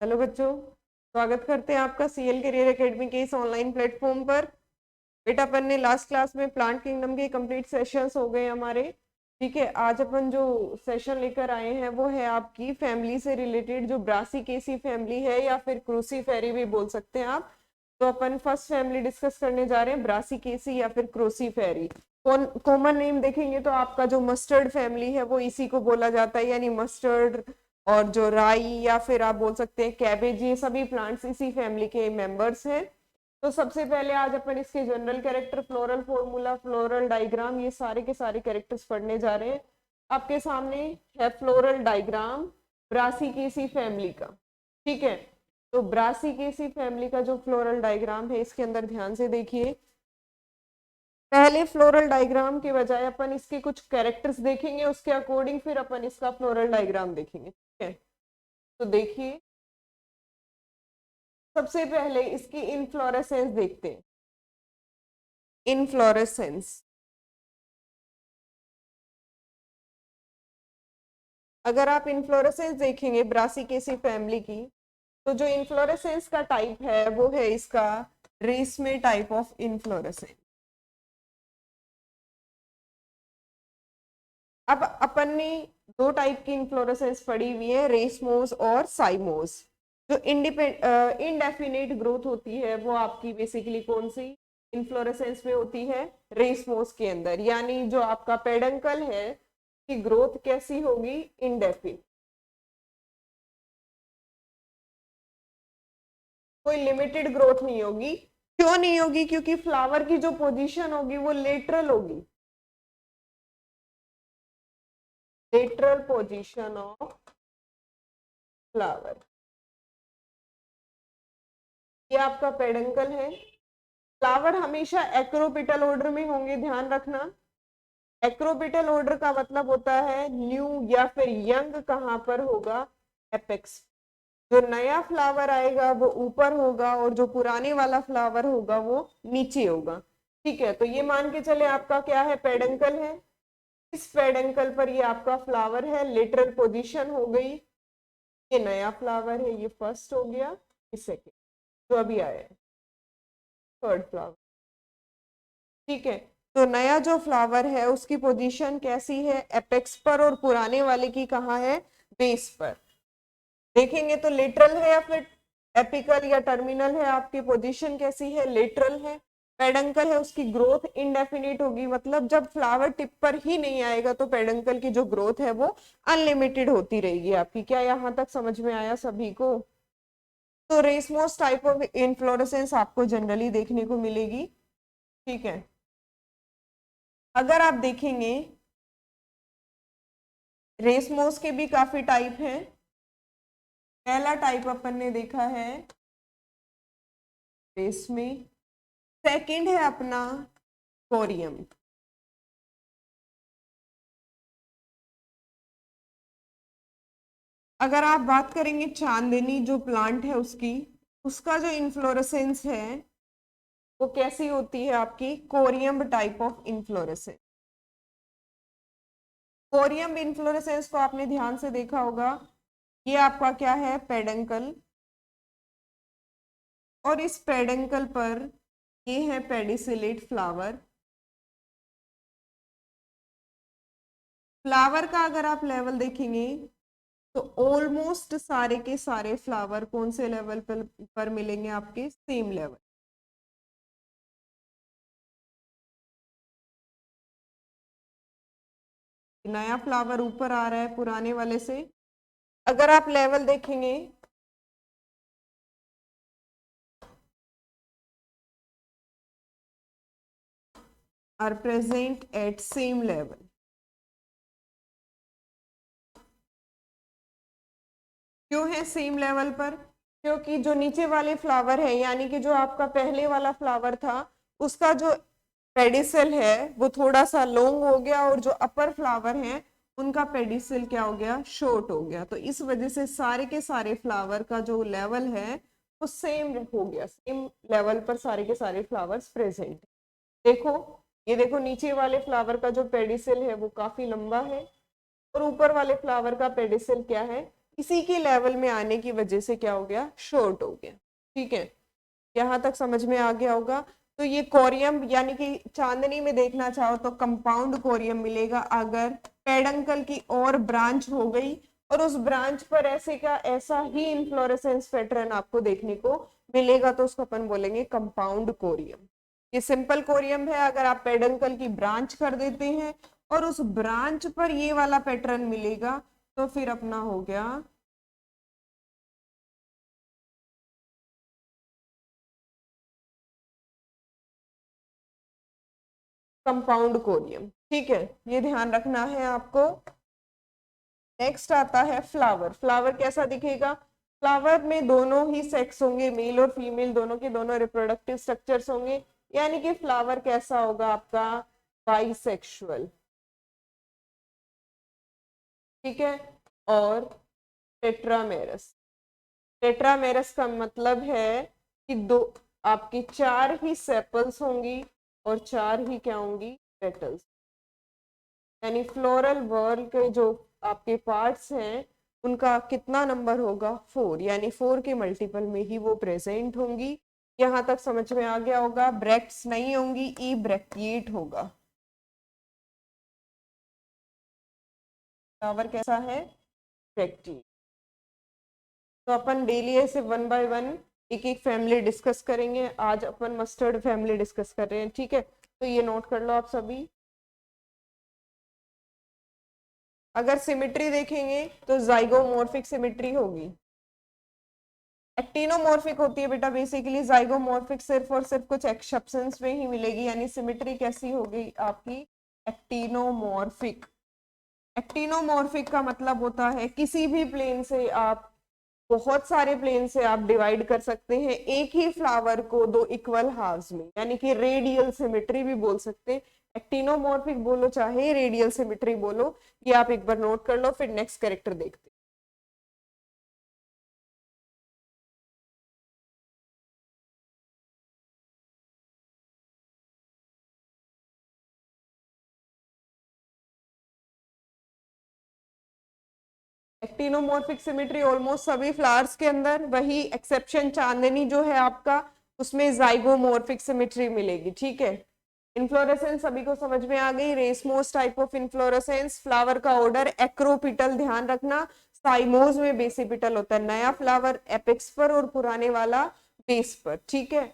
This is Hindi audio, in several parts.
हेलो बच्चों, स्वागत करते हैं आपका सीएल करियर एकेडमी के इस ऑनलाइन प्लेटफॉर्म पर। बेटा अपन ने लास्ट क्लास में प्लांट किंगडम के कंप्लीट सेशंस हो गए हमारे। ठीक है, आज अपन जो सेशन लेकर आए हैं वो है आपकी फैमिली से रिलेटेड, जो ब्रासिकेसी फैमिली है या फिर क्रूसीफेरी भी बोल सकते हैं आप। तो अपन फर्स्ट फैमिली डिस्कस करने जा रहे हैं, ब्रासिकेसी या फिर क्रूसीफेरी। कॉमन नेम देखेंगे तो आपका जो मस्टर्ड फैमिली है वो इसी को बोला जाता है, यानी मस्टर्ड और जो राई या फिर आप बोल सकते हैं कैबेज, ये सभी प्लांट्स इसी फैमिली के मेंबर्स हैं। तो सबसे पहले आज अपन इसके general character, floral formula, floral diagram, ये सारे के सारे कैरेक्टर्स पढ़ने जा रहे हैं। आपके सामने है फ्लोरल डायग्राम ब्रासिकेसी फैमिली का। ठीक है, तो ब्रासिकेसी फैमिली का जो फ्लोरल डायग्राम है इसके अंदर ध्यान से देखिए। पहले फ्लोरल डायग्राम के बजाय अपन इसके कुछ कैरेक्टर्स देखेंगे, उसके अकॉर्डिंग फिर अपन इसका फ्लोरल डायग्राम देखेंगे। ठीक है, तो देखिए सबसे पहले इसकी इनफ्लोरेसेंस देखते हैं। इनफ्लोरेसेंस, अगर आप इनफ्लोरेसेंस देखेंगे ब्रासिकेसी फैमिली की, तो जो इनफ्लोरेसेंस का टाइप है वो है इसका रेसमे टाइप ऑफ इनफ्लोरेसेंस। अब अपन ने दो टाइप की इनफ्लोरेसेंस पढ़ी हुई है, रेसमोस और साइमोस। जो इनडेफिनेट ग्रोथ होती है वो आपकी बेसिकली कौन सी इनफ्लोरेसेंस में होती है? रेसमोस के अंदर, यानी जो आपका पेडंकल है की ग्रोथ कैसी होगी? इनडेफिनिट, कोई लिमिटेड ग्रोथ नहीं होगी। क्यों नहीं होगी? क्योंकि फ्लावर की जो पोजीशन होगी वो लेटरल होगी, लेटरल पोजीशन ऑफ फ्लावर। ये आपका पेडंकल है। फ्लावर हमेशा एक्रोपिटल ऑर्डर में होंगे, ध्यान रखना। एक्रोपिटल ऑर्डर का मतलब होता है न्यू या फिर यंग कहां पर होगा? एपेक्स। जो नया फ्लावर आएगा वो ऊपर होगा और जो पुराने वाला फ्लावर होगा वो नीचे होगा। ठीक है, तो ये मान के चले आपका क्या है? पेडंकल है। इस पेडंकल पर ये आपका फ्लावर है, लेटरल पोजीशन हो गई। ये नया फ्लावर है, ये फर्स्ट हो गया, ये सेकेंड जो अभी आया है, थर्ड फ्लावर। ठीक है, तो नया जो फ्लावर है उसकी पोजीशन कैसी है? एपेक्स पर, और पुराने वाले की कहाँ है? बेस पर। देखेंगे तो लेटरल है या फिर एपिकल या टर्मिनल है? आपकी पोजीशन कैसी है? लेटरल है। पेडंकल है, उसकी ग्रोथ इनडेफिनिट होगी, मतलब जब फ्लावर टिप पर ही नहीं आएगा तो पेडंकल की जो ग्रोथ है वो अनलिमिटेड होती रहेगी आपकी। क्या यहाँ तक समझ में आया सभी को? तो रेसमोस टाइप ऑफ इनफ्लोरेसेंस आपको जनरली देखने को मिलेगी। ठीक है, अगर आप देखेंगे रेसमोस के भी काफी टाइप हैं। पहला टाइप अपन ने देखा है रेसमे, सेकंड है अपना कोरियम। अगर आप बात करेंगे चांदनी जो प्लांट है उसकी, उसका जो इन्फ्लोरेसेंस है वो कैसी होती है आपकी? कोरियम टाइप ऑफ इन्फ्लोरेसेंस। कोरियम इन्फ्लोरेसेंस को आपने ध्यान से देखा होगा, ये आपका क्या है? पेडंकल, और इस पेडंकल पर ये है पेडिसिलेट फ्लावर। फ्लावर का अगर आप लेवल देखेंगे तो ऑलमोस्ट सारे के सारे फ्लावर कौन से लेवल पर मिलेंगे आपके? Same level. नया फ्लावर ऊपर आ रहा है पुराने वाले से। अगर आप लेवल देखेंगे are present at same level. क्यों है सेम लेवल पर? क्योंकि जो नीचे वाले फ्लावर है, यानी कि जो आपका पहले वाला फ्लावर था उसका जो पेडिसल है वो थोड़ा सा लॉन्ग हो गया, और जो अपर फ्लावर है उनका पेडिसल क्या हो गया? शॉर्ट हो गया। तो इस वजह से सारे के सारे फ्लावर का जो लेवल है वो सेम हो गया, सेम लेवल पर सारे के सारे फ्लावर्स प्रेजेंट। देखो, ये देखो नीचे वाले फ्लावर का जो पेडिसल है वो काफी लंबा है, और ऊपर वाले फ्लावर का पेडिसल क्या है? इसी के लेवल में आने की वजह से क्या हो गया, शॉर्ट हो गया। ठीक है, यहाँ तक समझ में आ गया होगा। तो ये कोरियम यानी कि चांदनी में देखना चाहो तो कंपाउंड कोरियम मिलेगा अगर पेडंकल की और ब्रांच हो गई और उस ब्रांच पर ऐसे का ऐसा ही इन्फ्लोरेसेंस पैटर्न आपको देखने को मिलेगा तो उसको अपन बोलेंगे कंपाउंड कोरियम। ये सिंपल कोरियम है अगर आप पेडंकल की ब्रांच कर देते हैं और उस ब्रांच पर ये वाला पैटर्न मिलेगा तो फिर अपना हो गया कंपाउंड कोरियम। ठीक है, ये ध्यान रखना है आपको। नेक्स्ट आता है फ्लावर। फ्लावर कैसा दिखेगा, फ्लावर में दोनों ही सेक्स होंगे, मेल और फीमेल दोनों के दोनों रिप्रोडक्टिव स्ट्रक्चर्स होंगे, यानी कि फ्लावर कैसा होगा आपका, बाइसेक्सुअल। ठीक है, और टेट्रामेरस। टेट्रामेरस का मतलब है कि दो आपकी चार ही सेपल्स होंगी और चार ही क्या होंगी, पेटल्स। यानी फ्लोरल वर्ल के जो आपके पार्ट्स हैं उनका कितना नंबर होगा, 4, यानी 4 के मल्टीपल में ही वो प्रेजेंट होंगी। यहां तक समझ में आ गया होगा। ब्रैक्ट्स नहीं होंगी, ई ब्रैकिएट होगा। फ्लावर कैसा है, ब्रैकिएट। तो अपन डेली ऐसे 1 बाय 1 एक एक फैमिली डिस्कस करेंगे। आज अपन मस्टर्ड फैमिली डिस्कस कर रहे हैं। ठीक है, तो ये नोट कर लो आप सभी। अगर सिमिट्री देखेंगे तो जाइगोमॉर्फिक सिमिट्री होगी। एक्टिनोमॉर्फिक होती है बेटा बेसिकली, जाइगोमॉर्फिक सिर्फ और सिर्फ कुछ एक्सेप्शंस में ही मिलेगी। यानी सिमिट्री कैसी होगी आपकी, एक्टिनोमॉर्फिक। एक्टिनोमॉर्फिक का मतलब होता है किसी भी प्लेन से आप, बहुत सारे प्लेन से आप डिवाइड कर सकते हैं एक ही फ्लावर को दो इक्वल हाफ्स में, यानी कि रेडियल सिमिट्री भी बोल सकते हैं। एक्टिनोमॉर्फिक बोलो चाहे रेडियल सिमिट्री बोलो, ये आप एक बार नोट कर लो, फिर नेक्स्ट कैरेक्टर देखते हैं। एक्टिनोमॉर्फिक सिमेट्री ऑलमोस्ट सभी फ्लावर्स के अंदर, वही एक्सेप्शन चांदनी जो है आपका, उसमें जाइगोमॉर्फिक सिमेट्री मिलेगी। ठीक है, इन्फ्लोरेसेंस सभी को समझ में आ गई। Racemose type of inflorescence, flower का ऑर्डर एक्रोपिटल, ध्यान रखना साइमोज में बेसिपिटल होता है। नया फ्लावर एपेक्स पर और पुराने वाला बेस पर। ठीक है,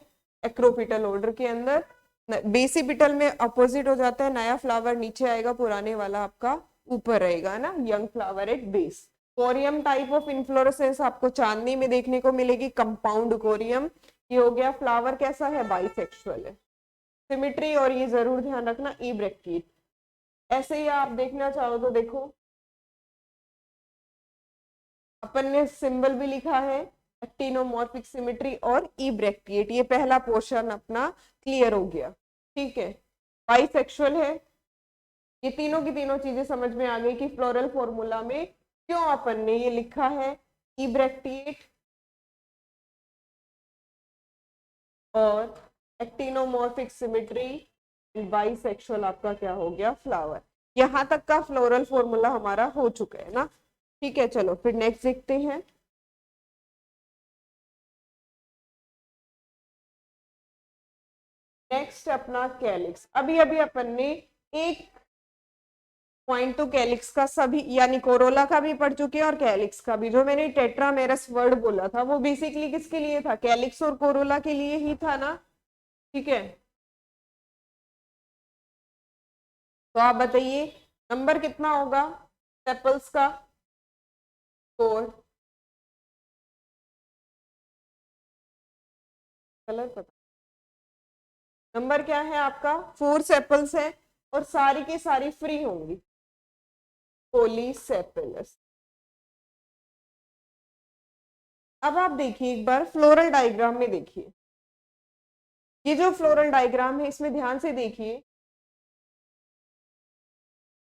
एक्रोपिटल ऑर्डर के अंदर बेसिपिटल में अपोजिट हो जाता है, नया फ्लावर नीचे आएगा, पुराने वाला आपका ऊपर रहेगा ना, young flower at base. Corymb type of inflorescence आपको चांदनी में देखने को मिलेगी, कंपाउंड कोरियम। ये हो गया। फ्लावर कैसा है, बाइसेक्सुअल है। सिमिट्री, और ये जरूर ध्यान रखना, ई ब्रैकिएट। ऐसे ही आप देखना चाहो तो देखो, अपन ने सिंबल भी लिखा है, एक्टिनोमॉर्फिक सिमिट्री और ई ब्रैकिएट। ये पहला पोर्शन अपना क्लियर हो गया। ठीक है, बाइसेक्सुअल है। ये तीनों की तीनों चीजें समझ में आ गई कि फ्लोरल फॉर्मूला में क्यों अपन ने ये लिखा है, ई ब्रैकिएट और एक्टिनोमॉर्फिक सिमिट्री, बाइसेक्सुअल आपका क्या हो गया, फ्लावर। यहां तक का फ्लोरल फॉर्मूला हमारा हो चुका है ना। ठीक है, चलो फिर नेक्स्ट देखते हैं। नेक्स्ट अपना कैलिक्स। अभी अभी अपन ने एक पॉइंट तो कैलिक्स का सभी यानी कोरोला का भी पढ़ चुके हैं और कैलिक्स का भी। जो मैंने टेट्रामेरस वर्ड बोला था वो बेसिकली किसके लिए था, कैलिक्स और कोरोला के लिए ही था ना। ठीक है, तो आप बताइए नंबर कितना होगा सेपल्स का, 4। कलर पता, नंबर क्या है आपका, 4 सेपल्स है और सारी की सारी फ्री होंगी, पोलीसेपेलस। अब आप देखिए एक बार फ्लोरल डायग्राम में देखिए, ये जो फ्लोरल डायग्राम है इसमें ध्यान से देखिए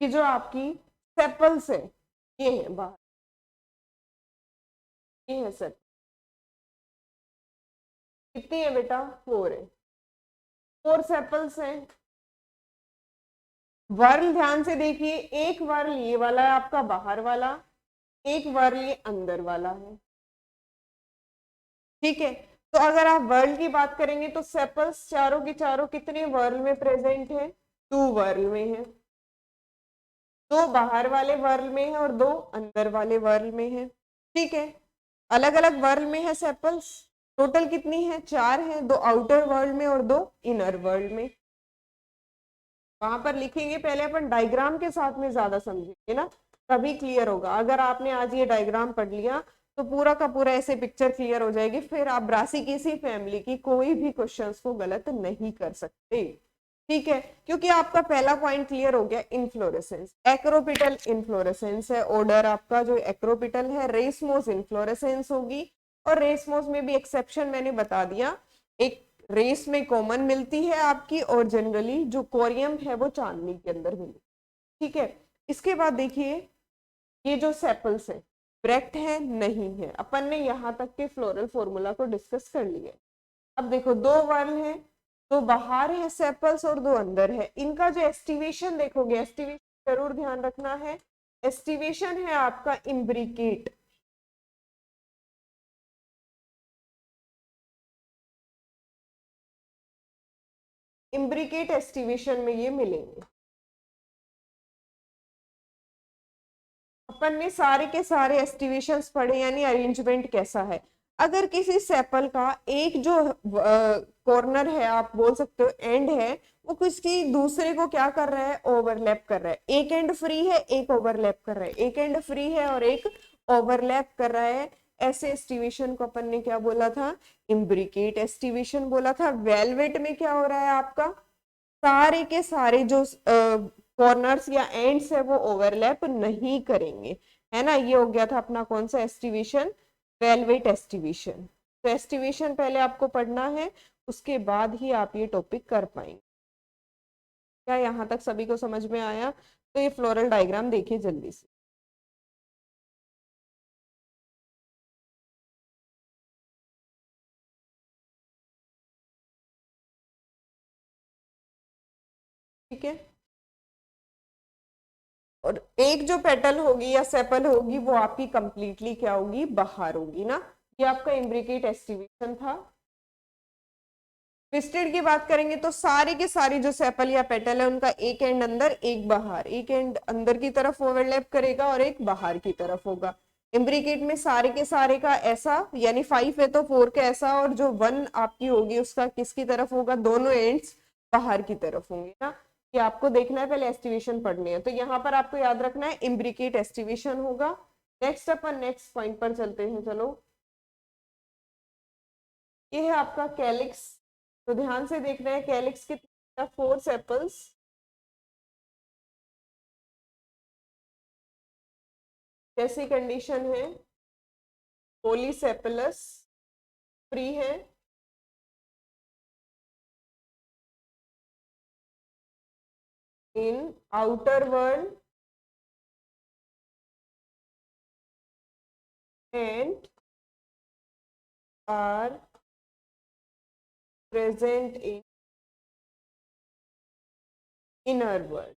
कि जो आपकी सेपल्स है ये है बाहर, ये है सेपल। कितनी है बेटा, 4 है, 4 सेपल्स हैं। वर्ल ध्यान से देखिए, एक वर्ल ये वाला है आपका बाहर वाला, एक वर्ल ये अंदर वाला है। ठीक है, तो अगर आप वर्ल की बात करेंगे तो सेपल्स चारों की चारों कितने वर्ल में प्रेजेंट है? 2 वर्ल में है। दो बाहर वाले वर्ल में है और दो अंदर वाले वर्ल में है। ठीक है, अलग अलग वर्ल में है सेपल्स। टोटल कितनी है? 4 है, दो आउटर वर्ल्ड में और दो इनर वर्ल्ड में। वहां पर लिखेंगे, पहले अपन डायग्राम के साथ में ज्यादा समझेंगे ना, तभी क्लियर होगा। अगर आपने आज ये डायग्राम पढ़ लिया तो पूरा का पूरा ऐसे पिक्चर क्लियर हो जाएगी, फिर आप ब्रासिकेसी फैमिली की कोई भी क्वेश्चंस को गलत नहीं कर सकते। ठीक है, क्योंकि आपका पहला पॉइंट क्लियर हो गया, इनफ्लोरेसेंस। एक्रोपिटल इनफ्लोरेसेंस है, ऑर्डर आपका जो एक्रोपिटल है, रेसमोस इनफ्लोरेसेंस होगी। और रेसमोस में भी एक्सेप्शन मैंने बता दिया, एक रेस में कॉमन मिलती है आपकी, और जनरली जो कोरियम है वो चांदनी के अंदर मिलती है। ठीक है, इसके बाद देखिए, ये जो सेपल्स है ब्रेक्ट है नहीं है, अपन ने यहाँ तक के फ्लोरल फॉर्मूला को डिस्कस कर लिया। अब देखो, दो वर्ल है, दो बाहर है सेपल्स और दो अंदर है। इनका जो एस्टिवेशन देखोगे, एस्टिवेशन जरूर ध्यान रखना है। एस्टिवेशन है आपका इम्ब्रिकेट। इम्ब्रिकेट एस्टिवेशन में ये मिलेंगे। अपन ने सारे के सारे एस्टिवेशंस पढ़े, यानी अरेंजमेंट कैसा है। अगर किसी सेपल का एक जो कॉर्नर है, आप बोल सकते हो एंड है, वो किसी दूसरे को क्या कर रहा है? ओवरलैप कर रहा है। एक एंड फ्री है, एक ओवरलैप कर रहा है, एक एंड फ्री है और एक ओवरलैप कर रहा है। ऐसे एस्टिवेशन को अपन ने क्या बोला था? इम्ब्रिकेट एस्टिवेशन बोला था। वेलवेट में क्या हो रहा है आपका? सारे के सारे जो कॉर्नर्स या एंड्स है वो ओवरलैप नहीं करेंगे, है ना। ये हो गया था अपना कौन सा एस्टिवेशन? Velvet aestivation. तो एस्टिवेशन पहले आपको पढ़ना है, उसके बाद ही आप ये टॉपिक कर पाएंगे। क्या यहाँ तक सभी को समझ में आया? तो ये फ्लोरल डायग्राम देखिए जल्दी से। ठीक है, और एक जो पेटल होगी या सेपल होगी वो आपकी कंप्लीटली क्या होगी? बाहर होगी ना। ये आपका इम्ब्रिकेट एस्टिवेशन था। ट्विस्टेड की बात करेंगे तो सारे के सारे जो सेपल या पेटल है उनका एक एंड अंदर एक बाहर, एक एंड अंदर की तरफ ओवरलैप करेगा और एक बाहर की तरफ होगा। इम्ब्रिकेट में सारे के सारे का ऐसा, यानी 5 है तो 4 का ऐसा, और जो 1 आपकी होगी उसका किसकी तरफ होगा? दोनों एंड्स बाहर की तरफ होंगे ना। ये आपको देखना है, पहले एस्टिवेशन पढ़ने हैं, तो यहाँ पर आपको याद रखना है इम्ब्रिकेट एस्टिवेशन होगा। नेक्स्ट अपन नेक्स्ट पॉइंट पर चलते हैं, चलो। ये है आपका कैलिक्स। तो ध्यान से देखना है, कैलिक्स कितने? 4 सेपल्स। कैसी कंडीशन है? पोलीसेपलस, फ्री है। In outer world and are present in inner world.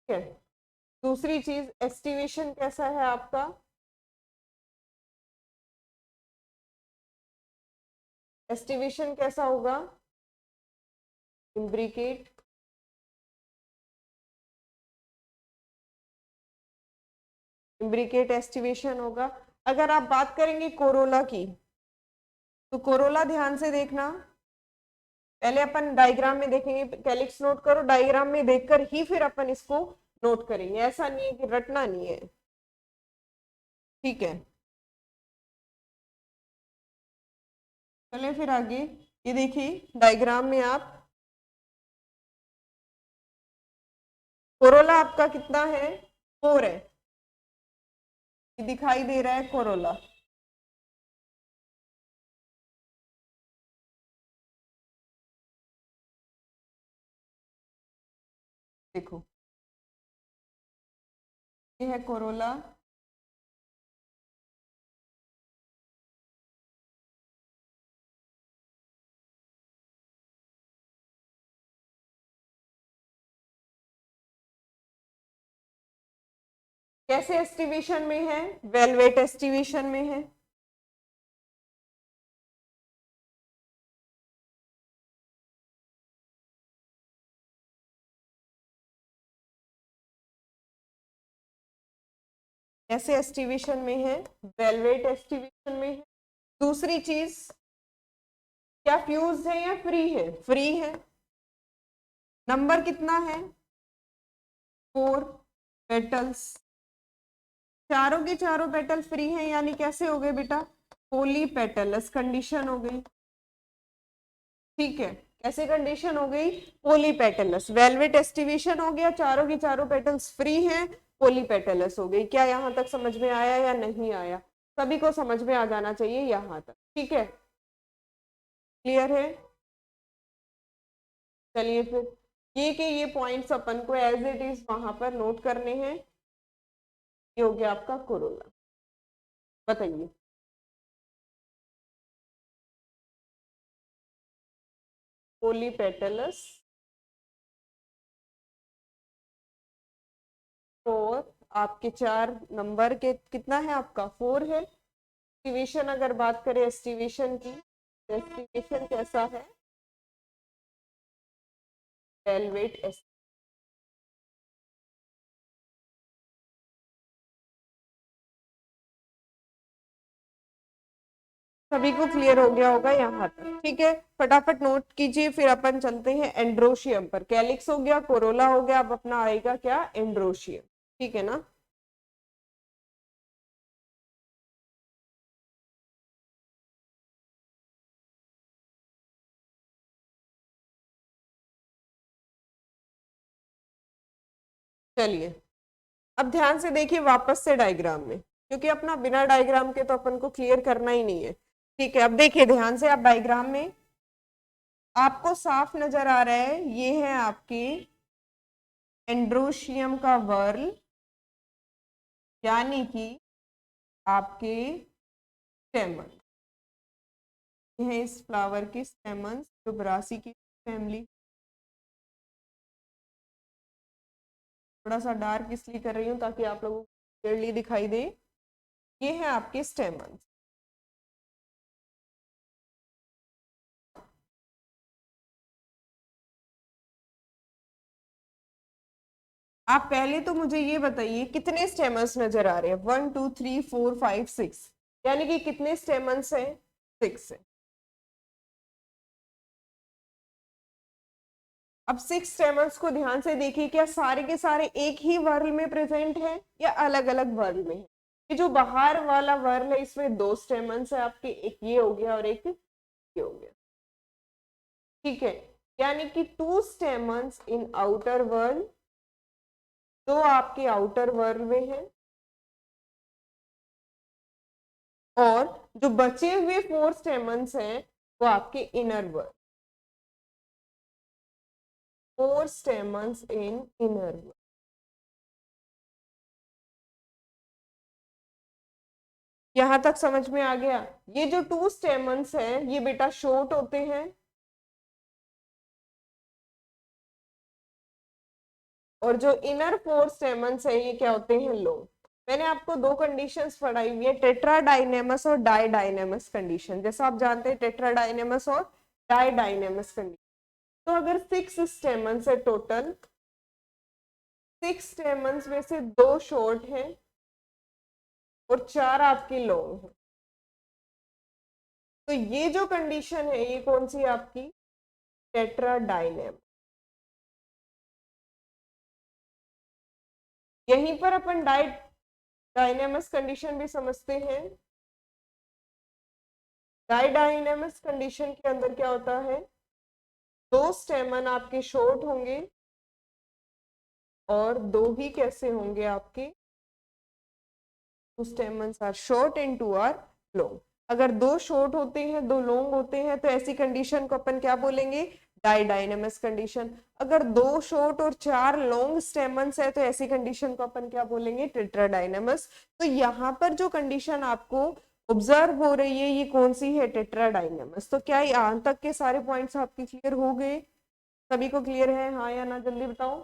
ठीक है, दूसरी चीज, एस्टिवेशन कैसा है आपका? एस्टिवेशन कैसा होगा? इम्ब्रिकेट। इम्ब्रिकेट एस्टिवेशन होगा। अगर आप बात करेंगे कोरोला की, तो कोरोला ध्यान से देखना, पहले अपन डायग्राम में देखेंगे। कैलिक्स नोट करो, डायग्राम में देखकर ही फिर अपन इसको नोट करेंगे, ऐसा नहीं है कि रटना नहीं है। ठीक है, चले फिर आगे। ये देखिए डायग्राम में आप, कोरोला आपका कितना है? 4 है। ये दिखाई दे रहा है कोरोला। देखो, ये है कोरोला। कैसे एस्टिवेशन में है? वेलवेट एस्टिवेशन में है। कैसे एस्टिवेशन में है? वेलवेट एस्टिवेशन में है। दूसरी चीज, क्या फ्यूज है या फ्री है? फ्री है। नंबर कितना है? 4 पेटल्स। चारों के चारों पेटल फ्री हैं, यानी कैसे हो गए बेटा? पोली पेटलस कंडीशन हो गई। ठीक है, कैसे कंडीशन हो गई? पोली पेटलस। वेलवेट एस्टिवेशन हो गया, चारों की चारों पेटल्स फ्री हैं, पोली पेटलस हो गई। क्या यहाँ तक समझ में आया या नहीं आया? सभी को समझ में आ जाना चाहिए यहाँ तक। ठीक है, क्लियर है? चलिए फिर ये पॉइंट्स अपन को एज इट इज वहां पर नोट करने हैं। ये हो गया आपका कोरोला। बताइए। पोलीपेटलस, 4। आपके 4 नंबर के कितना है? आपका 4 है। एस्टिवेशन अगर बात करें एस्टिवेशन की, तो एस्टिवेशन कैसा है? वेलवेट। सभी को क्लियर हो गया होगा यहाँ तक? ठीक है, फटाफट नोट कीजिए, फिर अपन चलते हैं एंड्रोशियम पर। कैलिक्स हो गया, कोरोला हो गया, अब अपना आएगा क्या? एंड्रोशियम। ठीक है ना? चलिए, अब ध्यान से देखिए वापस से डायग्राम में, क्योंकि अपना बिना डायग्राम के तो अपन को क्लियर करना ही नहीं है। ठीक है, अब देखिए ध्यान से, आप डायग्राम में आपको साफ नजर आ रहा है, ये है आपकी एंड्रोशियम का वर्ल, यानी कि आपके स्टेमन। ये है इस फ्लावर के स्टेमन, जुबरासी की फैमिली। थोड़ा सा डार्क इसलिए कर रही हूँ ताकि आप लोगों को क्लियरली दिखाई दे। ये है आपके स्टेमन। आप पहले तो मुझे ये बताइए कितने स्टेमन्स नजर आ रहे हैं? 1 2 3 4 5 6, यानी कि कितने स्टेमन्स हैं? 6 है। अब 6 स्टेमन्स को ध्यान से देखिए, क्या सारे के सारे एक ही वर्ल में प्रेजेंट है या अलग अलग वर्ल में है? ये जो बाहर वाला वर्ल है, इसमें 2 स्टेमन्स है आपके, एक ये हो गया और एक ये हो गया। ठीक है, यानी कि 2 स्टेमन्स इन आउटर वर्ल, 2 आपके आउटर वर्ल में है, और जो बचे हुए 4 स्टेमन्स हैं वो आपके inner world. 4 stamens in inner world. यहां तक समझ में आ गया? ये जो 2 स्टेमन्स हैं ये बेटा शॉर्ट होते हैं, और जो इनर 4 स्टेमन्स है ये क्या होते हैं? लॉन्ग। मैंने आपको 2 कंडीशंस पढ़ाई हुई है, टेट्राडाइनेमस और डाइडाइनेमस कंडीशन। जैसा आप जानते हैं टेट्राडाइनेमस और डाइडाइनेमस कंडीशन। तो अगर 6 स्टेमन्स है टोटल, 6 स्टेमन्स में से 2 शॉर्ट हैं और 4 आपकी लॉन्ग है, तो ये जो कंडीशन है ये कौन सी है आपकी? टेट्राडाइनेमस। यहीं पर अपन डायनेमस कंडीशन भी समझते हैं। डाइडाइनेमस कंडीशन के अंदर क्या होता है? 2 स्टेमन आपके शॉर्ट होंगे और 2 ही कैसे होंगे आपके? 2 stamens are short and 2 are long. अगर 2 शॉर्ट होते हैं 2 लॉन्ग होते हैं तो ऐसी कंडीशन को अपन क्या बोलेंगे? डाइडाइनेमस कंडीशन। अगर 2 शॉर्ट और 4 लॉन्ग स्टेमन्स है तो ऐसी कंडीशन को अपन क्या बोलेंगे? टेट्राडाइनेमस। तो यहाँ पर जो कंडीशन आपको ऑब्जर्व हो रही है ये कौन सी है? टेट्राडाइनेमस। तो क्या यहाँ तक के सारे पॉइंट्स आपके क्लियर हो गए? सभी को क्लियर है हाँ या ना? जल्दी बताओ।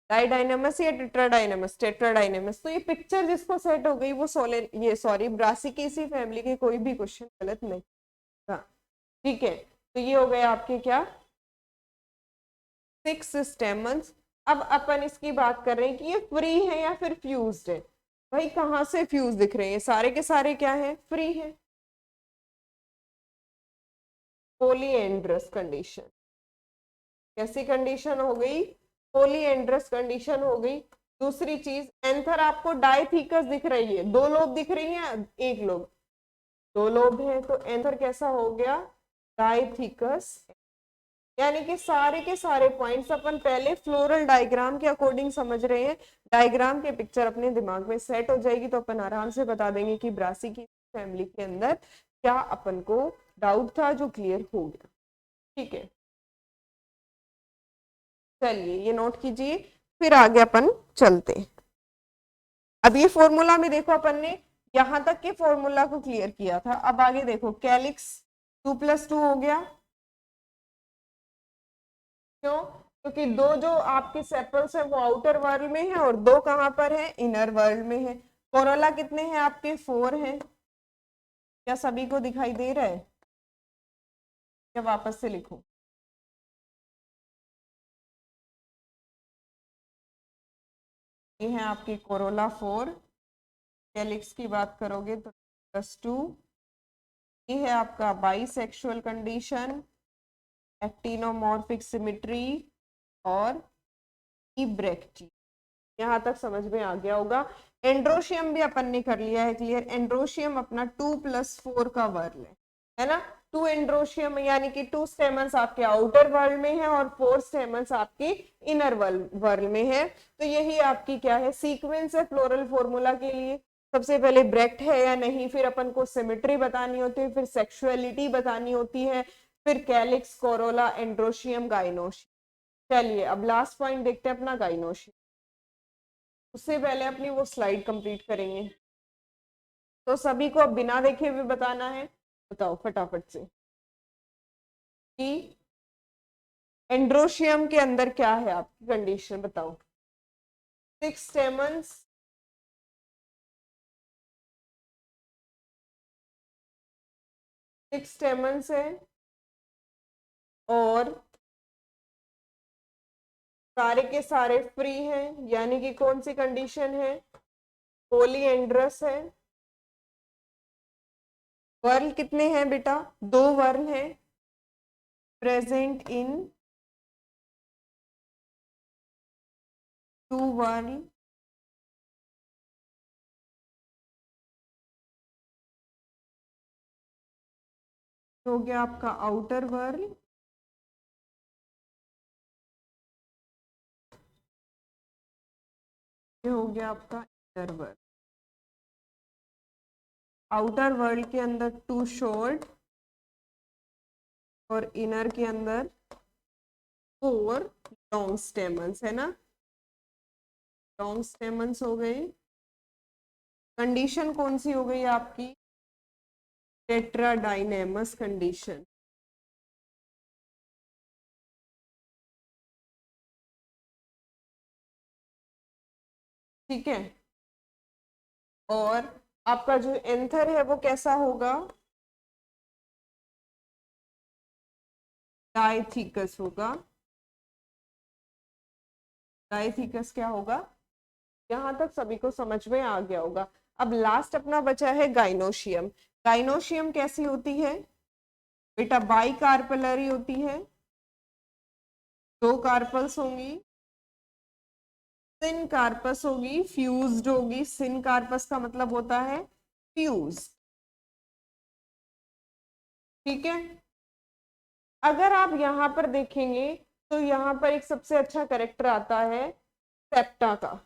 डाइडाइनेमस या टेट्राडाइनेमस? टेट्राडाइनेमस। तो ये पिक्चर जिसको सेट हो गई वो ये सॉरी ब्रासिकेसी फैमिली के कोई भी क्वेश्चन गलत नहीं। हाँ ठीक है, तो ये हो गए आपके क्या 6 स्टेमन्स। अब अपन इसकी बात कर रहे हैं कि ये फ्री है या फिर फ्यूज्ड है। भाई कहाँ से फ्यूज दिख रहे हैं? सारे के सारे क्या है? फ्री है। पोलीएंड्रस कंडीशन। कैसी कंडीशन हो गई? पोलीएंड्रस कंडीशन हो गई। दूसरी चीज, एंथर आपको डाइथिकस दिख रही है, 2 लोब दिख रही है, 1 लोब, 2 लोब है, तो एंथर कैसा हो गया? डाइथिकस। यानी कि सारे के सारे पॉइंट्स अपन पहले फ्लोरल डायग्राम के अकॉर्डिंग समझ रहे हैं। डायग्राम के पिक्चर अपने दिमाग में सेट हो जाएगी तो अपन आराम से बता देंगे कि ब्रासिकेसी फैमिली के अंदर क्या अपन को डाउट था जो क्लियर हो गया। ठीक है, चलिए ये नोट कीजिए, फिर आगे अपन चलते। अब ये फॉर्मूला में देखो अपन ने यहां तक के फॉर्मूला को क्लियर किया था। अब आगे देखो, कैलिक्स 2+2 हो गया। क्यों? क्योंकि 2 जो आपके सेपल्स है वो आउटर वर्ल्ड में है और 2 कहां पर है? इनर वर्ल्ड में है। कोरोला कितने हैं आपके? 4 हैं। क्या सभी को दिखाई दे रहा है? क्या वापस से लिखूं? ये है आपकी कोरोला 4। कैलिक्स की बात करोगे तो +2। ये है आपका बाइसेक्सुअल कंडीशन, एक्टिनोमॉर्फिक सिमेट्री और इब्रेक्टी। यहाँ तक समझ में आ गया होगा। एंड्रोशियम भी अपन ने कर लिया है क्लियर। एंड्रोशियम अपना 2+4 का वर्ल है ना। 2 एंड्रोशियम यानी कि 2 स्टेमन्स आपके आउटर वर्ल्ड में है और 4 स्टेमन्स आपके इनर वर्ल्ड में है। तो यही आपकी क्या है? सीक्वेंस है फ्लोरल फॉर्मूला के लिए। सबसे पहले ब्रेक्ट है या नहीं, फिर अपन को सिमेट्री बतानी होती है, फिर सेक्सुअलिटी बतानी होती है, फिर कैलिक्स, कोरोला, एंड्रोशियम, गाइनोशियम। चलिए अब लास्ट पॉइंट देखते हैं अपना, गाइनोशियम। उससे पहले अपनी वो स्लाइड कंप्लीट करेंगे। तो सभी को अब बिना देखे हुए बताना है, बताओ फटाफट से कि एंड्रोशियम के अंदर क्या है आपकी कंडीशन, बताओ। 6 स्टेमन्स, 6 स्टेमन्स है और सारे के सारे फ्री हैं, यानी कि कौन सी कंडीशन है? पोलीएंड्रस है। वर्ल कितने हैं बेटा? 2 वर्ल हैं प्रेजेंट इन 2 वर्ल। हो गया आपका आउटर वर्ल, ये हो गया आपका इनर वर्ल। आउटर वर्ल्ड के अंदर 2 शॉर्ट और इनर के अंदर 4 लॉन्ग स्टेमन्स है ना। लॉन्ग स्टेमन्स हो गई। कंडीशन कौन सी हो गई आपकी? टेट्राडाइनेमस कंडीशन। ठीक है, और आपका जो एंथर है वो कैसा होगा? डाइथिकस होगा। डाइथिकस क्या होगा? यहां तक सभी को समझ में आ गया होगा। अब लास्ट अपना बचा है गाइनोशियम। गाइनोशियम कैसी होती है बेटा? बाई कार्पलरी होती है, 2 कार्पल्स होंगी, सिन कार्पस होगी, फ्यूज्ड होगी। सिन कार्पस का मतलब होता है फ्यूज। ठीक है, अगर आप यहां पर देखेंगे तो यहां पर एक सबसे अच्छा करेक्टर आता है सेप्टा का।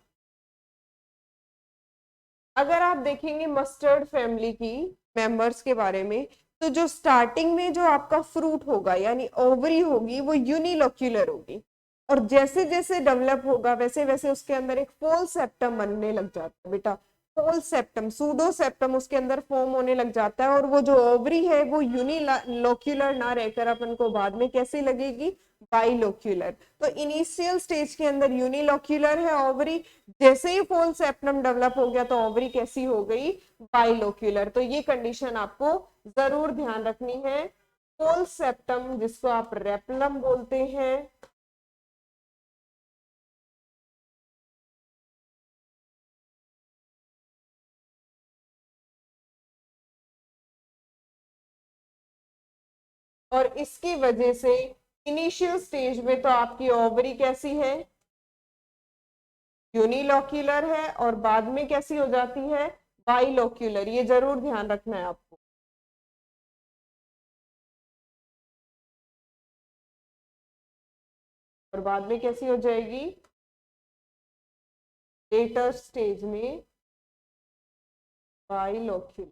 अगर आप देखेंगे मस्टर्ड फैमिली की मेंबर्स के बारे में, तो जो स्टार्टिंग में जो आपका फ्रूट होगा यानी ओवरी होगी वो यूनिलोक्यूलर होगी, और जैसे जैसे डेवलप होगा वैसे वैसे उसके अंदर एक फोल सेप्टम बनने लग जाता है बेटा। होल सेप्टम, सूडो सेप्टम उसके अंदर फॉर्म होने लग जाता है, और वो जो ओवरी है वो यूनिलोक्यूलर ना रहकर अपन को बाद में कैसी लगेगी, बाइलोक्यूलर। तो इनिशियल स्टेज के अंदर यूनिलोक्यूलर है ओवरी, जैसे ही होल सेप्टम डेवलप हो गया तो ओवरी कैसी हो गई, बाइलोक्यूलर। तो ये कंडीशन आपको जरूर ध्यान रखनी है। होल सेप्टम जिसको आप रेपलम बोलते हैं, और इसकी वजह से इनिशियल स्टेज में तो आपकी ओवरी कैसी है, यूनिलोक्यूलर है, और बाद में कैसी हो जाती है, बाइलोक्यूलर। ये जरूर ध्यान रखना है आपको। और बाद में कैसी हो जाएगी, लेटर स्टेज में बाइलोक्यूल,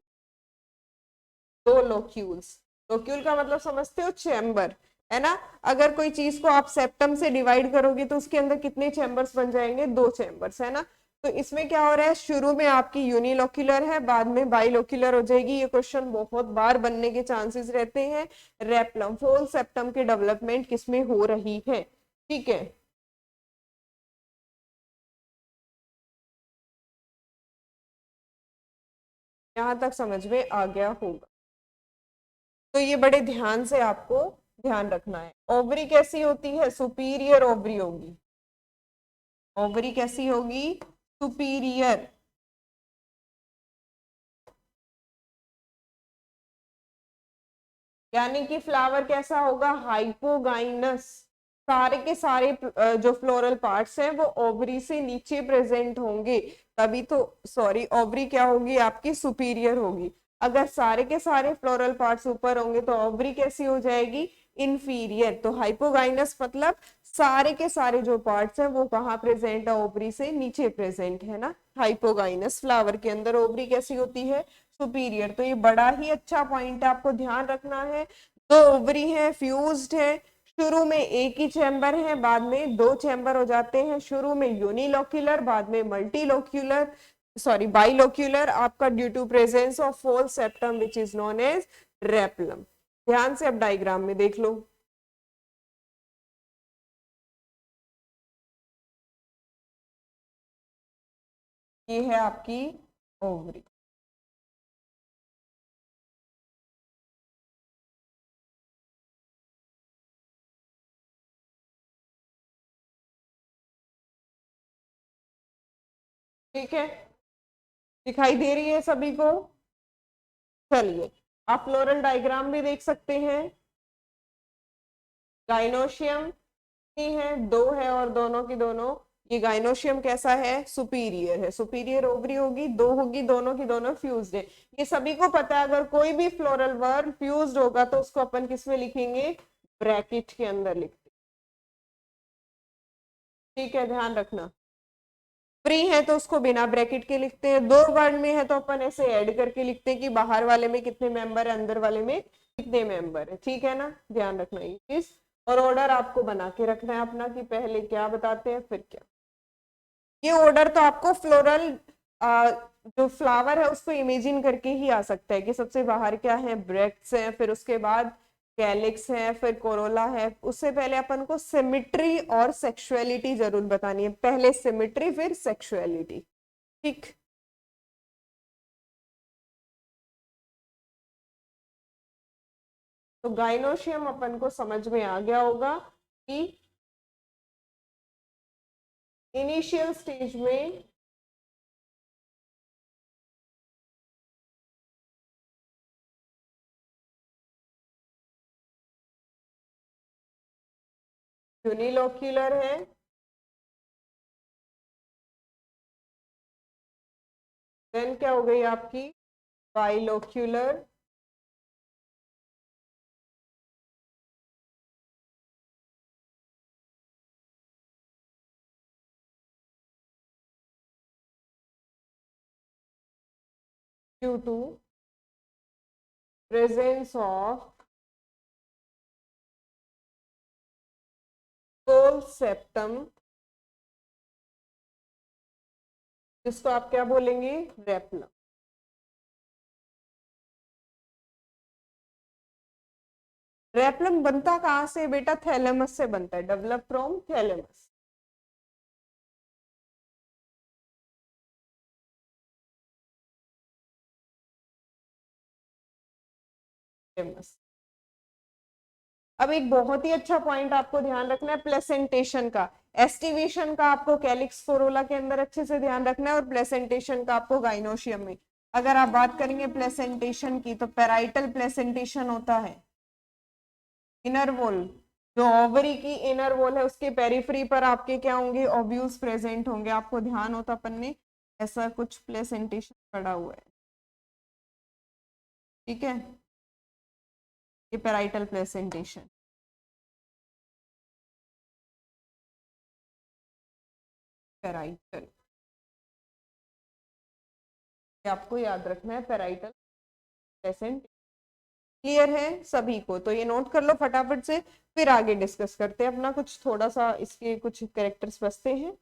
दो लोक्यूल्स। लोक्यूल का मतलब समझते हो, चैम्बर, है ना। अगर कोई चीज को आप सेप्टम से डिवाइड करोगे तो उसके अंदर कितने चैम्बर्स बन जाएंगे, दो चैम्बर्स, है ना। तो इसमें क्या हो रहा है, शुरू में आपकी यूनिलोक्यूलर है, बाद में बाइलोक्यूलर हो जाएगी। ये क्वेश्चन बहुत बार बनने के चांसेस रहते हैं। रेप्लम, फोल सेप्टम की डेवलपमेंट किसमें हो रही है, ठीक है। यहां तक समझ में आ गया होगा। तो ये बड़े ध्यान से आपको ध्यान रखना है। ओवरी कैसी होती है, सुपीरियर ओवरी होगी। ओवरी कैसी होगी, सुपीरियर। यानी कि फ्लावर कैसा होगा, हाइपोगाइनस। सारे के सारे जो फ्लोरल पार्ट्स हैं वो ओवरी से नीचे प्रेजेंट होंगे, तभी तो, सॉरी, ओवरी क्या होगी आपकी, सुपीरियर होगी। अगर सारे के सारे फ्लोरल पार्ट्स ऊपर होंगे तो ओवरी कैसी हो जाएगी, इंफीरियर। तो हाइपोगाइनस मतलब सारे के सारे जो पार्ट्स हैं वो कहाँ प्रेजेंट है, ओवरी से नीचे प्रेजेंट है ना। हाइपोगाइनस फ्लावर के अंदर ओवरी कैसी होती है, सुपीरियर। तो ये बड़ा ही अच्छा पॉइंट है, आपको ध्यान रखना है। दो ओवरी है, फ्यूज्ड है, शुरू में एक ही चैम्बर है, बाद में दो चैम्बर हो जाते हैं। शुरू में यूनिलोक्यूलर, बाद में मल्टीलोक्यूलर, सॉरी बाइलोक्यूलर, आपका due to presence of false septum which is known as replum. ध्यान से अब डायग्राम में देख लो। ये है आपकी ओवरी। ठीक है, दिखाई दे रही है सभी को। चलिए, आप फ्लोरल डायग्राम भी देख सकते हैं। गाइनोशियम ही है, दो है, और दोनों की दोनों, ये गाइनोशियम कैसा है, सुपीरियर है। सुपीरियर ओवरी होगी, दो होगी, दोनों की दोनों फ्यूज्ड है। ये सभी को पता है, अगर कोई भी फ्लोरल वर्ड फ्यूज्ड होगा तो उसको अपन किस में लिखेंगे, ब्रैकेट के अंदर लिखते। ठीक है, ध्यान रखना। फ्री है तो उसको बिना ब्रैकेट के लिखते हैं, दो वर्ड में है तो अपन ऐसे ऐड करके लिखते हैं कि बाहर वाले में कितने मेंबर है, अंदर वाले में कितने मेंबर है, ठीक है ना। ध्यान रखना ये चीज। और ऑर्डर आपको बना के रखना है अपना, कि पहले क्या बताते हैं फिर क्या। ये ऑर्डर तो आपको फ्लोरल जो फ्लावर है उसको इमेजिन करके ही आ सकता है, कि सबसे बाहर क्या है, ब्रैक्ट्स है, फिर उसके बाद कैलिक्स है, फिर कोरोला है। उससे पहले अपन को सिमिट्री और सेक्सुअलिटी जरूर बतानी है, पहले सिमिट्री फिर सेक्सुअलिटी, ठीक। तो गाइनोशियम अपन को समझ में आ गया होगा कि इनिशियल स्टेज में यूनिलोक्यूलर है, देन क्या हो गई आपकी, bilocular, due to presence of सोल सेप्टम जिसको आप क्या बोलेंगे, रेप्लम। रेप्लम बनता कहाँ से बेटा, थैलेमस से बनता है, डेवलप फ्रॉम थैलेमस। थैलेमस। अब एक बहुत ही अच्छा पॉइंट आपको ध्यान रखना है प्लेसेंटेशन का। एस्टिवेशन का आपको कैलिक्स कोरोला के अंदर अच्छे से ध्यान रखना है, और प्लेसेंटेशन का आपको गाइनोशियम में। अगर आप बात करेंगे प्लेसेंटेशन की, तो पेराइटल प्लेसेंटेशन होता है, इनर वॉल, जो ओवरी की इनर वॉल है उसके पेरिफेरी पर आपके क्या होंगे, ओव्यूल्स प्रेजेंट होंगे। आपको ध्यान होता अपन ने ऐसा कुछ प्लेसेंटेशन पड़ा हुआ है, ठीक है, ये पेराइटल प्लेसेंटेशन। पेराइटल, आपको याद रखना है, पेराइटल प्लेसेंट। क्लियर है सभी को, तो ये नोट कर लो फटाफट से, फिर आगे डिस्कस करते हैं अपना। कुछ थोड़ा सा इसके कुछ कैरेक्टर्स बचते हैं।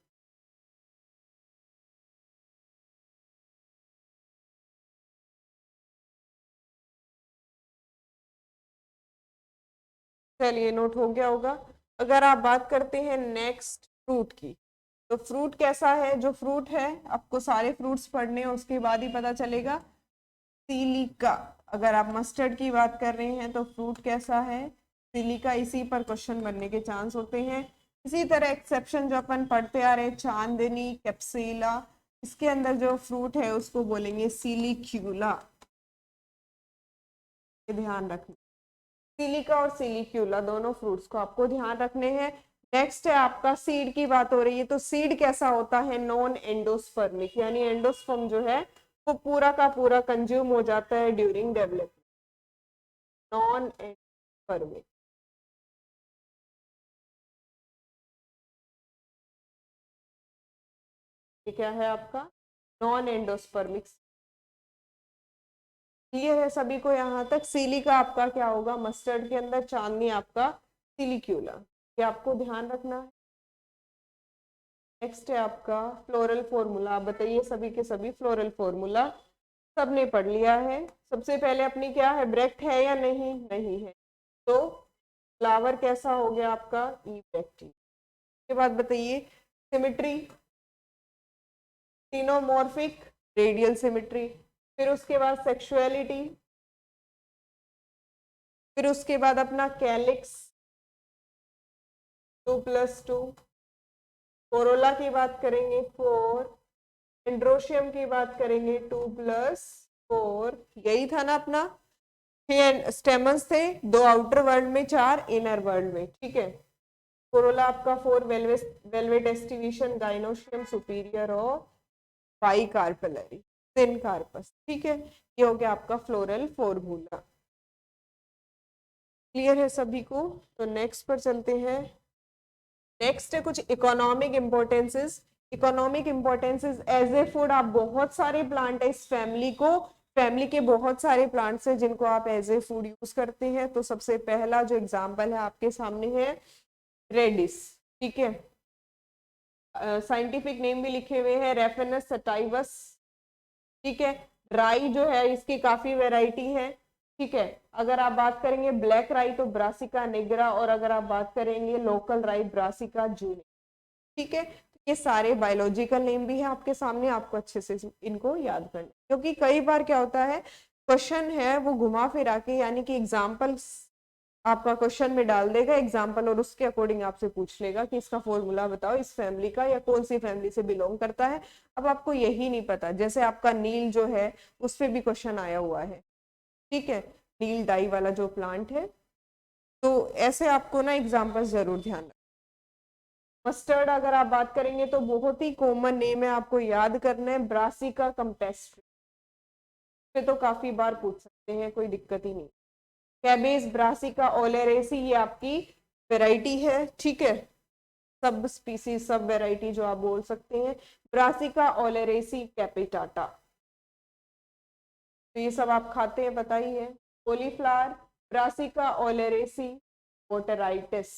चलिए नोट हो गया होगा। अगर आप बात करते हैं नेक्स्ट फ्रूट की, तो फ्रूट कैसा है, जो फ्रूट है आपको सारे फ्रूट्स पढ़ने हैं, उसके बाद ही पता चलेगा। सिलिका, अगर आप मस्टर्ड की बात कर रहे हैं तो फ्रूट कैसा है, सिलिका। इसी पर क्वेश्चन बनने के चांस होते हैं। इसी तरह एक्सेप्शन जो अपन पढ़ते आ रहे हैं, चांदनी, कैप्सिला, इसके अंदर जो फ्रूट है उसको बोलेंगे सिलिक्यूला। ध्यान रखना, सिलिका और सिलिक्यूला दोनों फ्रूट्स को आपको ध्यान रखने हैं। नेक्स्ट है आपका सीड की बात हो रही है, तो सीड कैसा होता है, नॉन एंडोस्पर्मिक, यानी एंडोस्पर्म जो है वो पूरा का पूरा कंज्यूम हो जाता है ड्यूरिंग डेवलपमेंट। नॉन एंडोस्पर्मिक, ये क्या है आपका, नॉन एंडोस्पर्मिक। क्लियर है सभी को यहाँ तक। सिलिका आपका क्या होगा, मस्टर्ड के अंदर, चांदनी आपका सिलिक्यूला, ये आपको ध्यान रखना है। नेक्स्ट है आपका फ्लोरल फॉर्मूला। आप बताइए सभी के सभी फ्लोरल फॉर्मूला सबने पढ़ लिया है। सबसे पहले अपनी क्या है, ब्रेक्ट है या नहीं, नहीं है, तो फ्लावर कैसा हो गया आपका, इरेक्टी। के बाद बताइए सिमेट्री, सीनोमॉर्फिक, रेडियल सिमेट्री। फिर उसके बाद सेक्सुअलिटी, फिर उसके बाद अपना कैलिक्स 2+2, कोरोला की बात करेंगे 4, एंड्रोशियम की बात करेंगे 2+4। यही था ना अपना, 6 स्टेमन्स थे, 2 आउटर वर्ल्ड में, 4 इनर वर्ल्ड में, ठीक है। कोरोला आपका 4 वेलवेट एस्टिवेशन, गाइनोशियम सुपीरियर और बाई कार्पेलरी, थिन कार्पस, ठीक है। ये हो गया आपका फ्लोरल फॉर्मूला। क्लियर है सभी को, तो नेक्स्ट पर चलते हैं। नेक्स्ट है कुछ economic importances. Economic importances as a food, आप बहुत सारे प्लांट है इस फैमिली को, फैमिली के बहुत सारे प्लांट्स हैं जिनको आप एज ए फूड यूज करते हैं। तो सबसे पहला जो एग्जांपल है आपके सामने है रेडिस, ठीक है। साइंटिफिक नेम भी लिखे हुए हैं, रेफेनस सटाइवस, ठीक है। राई जो है इसकी काफी वेराइटी है, ठीक है। अगर आप बात करेंगे ब्लैक राई तो ब्रासिका निग्रा, और अगर आप बात करेंगे लोकल राई ब्रासिका जूनियर, ठीक है। ये सारे बायोलॉजिकल नेम भी है आपके सामने, आपको अच्छे से इनको याद करना, क्योंकि कई बार क्या होता है क्वेश्चन है वो घुमा फिरा के, यानी कि एग्जाम्पल्स आपका क्वेश्चन में डाल देगा एग्जाम्पल, और उसके अकॉर्डिंग आपसे पूछ लेगा कि इसका फॉर्मूला बताओ, इस फैमिली का या कौन सी फैमिली से बिलोंग करता है। अब आपको यही नहीं पता, जैसे आपका नील जो है उस पर भी क्वेश्चन आया हुआ है, ठीक है, नील डाई वाला जो प्लांट है। तो ऐसे आपको ना एग्जाम्पल जरूर ध्यान रखना। मस्टर्ड अगर आप बात करेंगे तो बहुत ही कॉमन नेम है, आपको याद करना है, ब्रासिका कंपेस्ट्री, पे तो काफी बार पूछ सकते हैं, कोई दिक्कत ही नहीं। कैबेज ब्रासिका ओलेरेसी, ये आपकी वेराइटी है, ठीक है, सब स्पीसीज सब वेराइटी जो आप बोल सकते हैं। ब्रासिका ओलेरेसी कैपिटाटा, तो ये सब आप खाते हैं बताइए। कोलीफ्लावर ब्रासिका ओलेरेसी वोटराइटिस,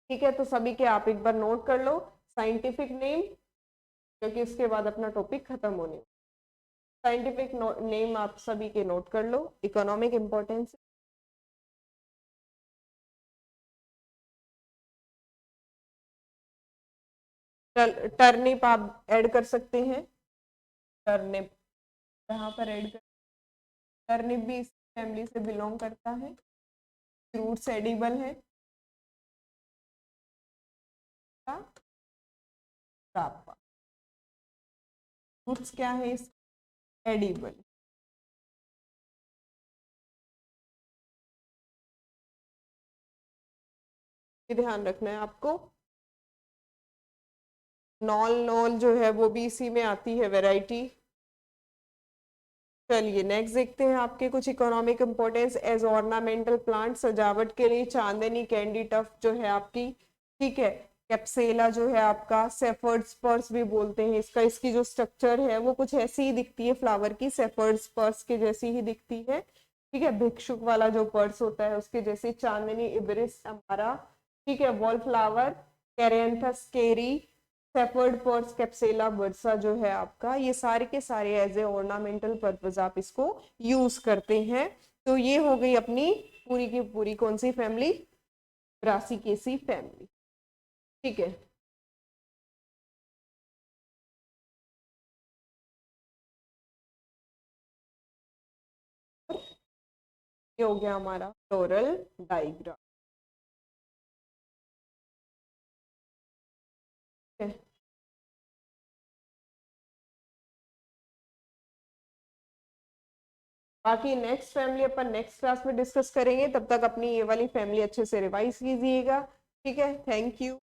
ठीक है। तो सभी के आप एक बार नोट कर लो। साइंटिफिक नेम, क्योंकि उसके बाद अपना टॉपिक खत्म होने। साइंटिफिक नेम आप सभी के नोट कर लो। इकोनॉमिक इंपॉर्टेंस, टर्निप आप ऐड कर सकते हैं। टर्निप यहाँ पर ऐड कर, टर्निप भी इस फैमिली से बिलोंग करता है। फ्रूट्स एडिबल है। फ्रूट्स क्या है इस एडिबल। ध्यान रखना है आपको। नॉल नॉल जो है वो भी इसी में आती है वैरायटी। चलिए नेक्स्ट देखते हैं आपके कुछ economic importance as ornamental plant, सजावट के लिए चांदनी, कैंडी टफ जो है आपकी, ठीक है। कैप्सेला जो है आपका, सेफर्ड्स पर्स भी बोलते हैं इसका, इसकी जो स्ट्रक्चर है वो कुछ ऐसी ही दिखती है फ्लावर की, सेफर्ड्स पर्स के जैसी ही दिखती है, ठीक है। भिक्षुक वाला जो पर्स होता है उसके जैसे। चांदनी, इबरिस अमारा, ठीक है। वॉल फ्लावर, कैरेंथस केरी, सेफर्ड पर्स, कैप्सेला बर्सा जो है आपका, ये सारे के सारे एज ए ऑर्नामेंटल पर्पज आप इसको यूज करते हैं। तो ये हो गई अपनी पूरी की पूरी कौन सी फैमिली, ब्रासिकेसी फैमिली, ठीक है। ये हो गया हमारा फ्लोरल डायग्राम, ठीक है। बाकी नेक्स्ट फैमिली अपन नेक्स्ट क्लास में डिस्कस करेंगे, तब तक अपनी ये वाली फैमिली अच्छे से रिवाइज कीजिएगा, ठीक है। Thank you.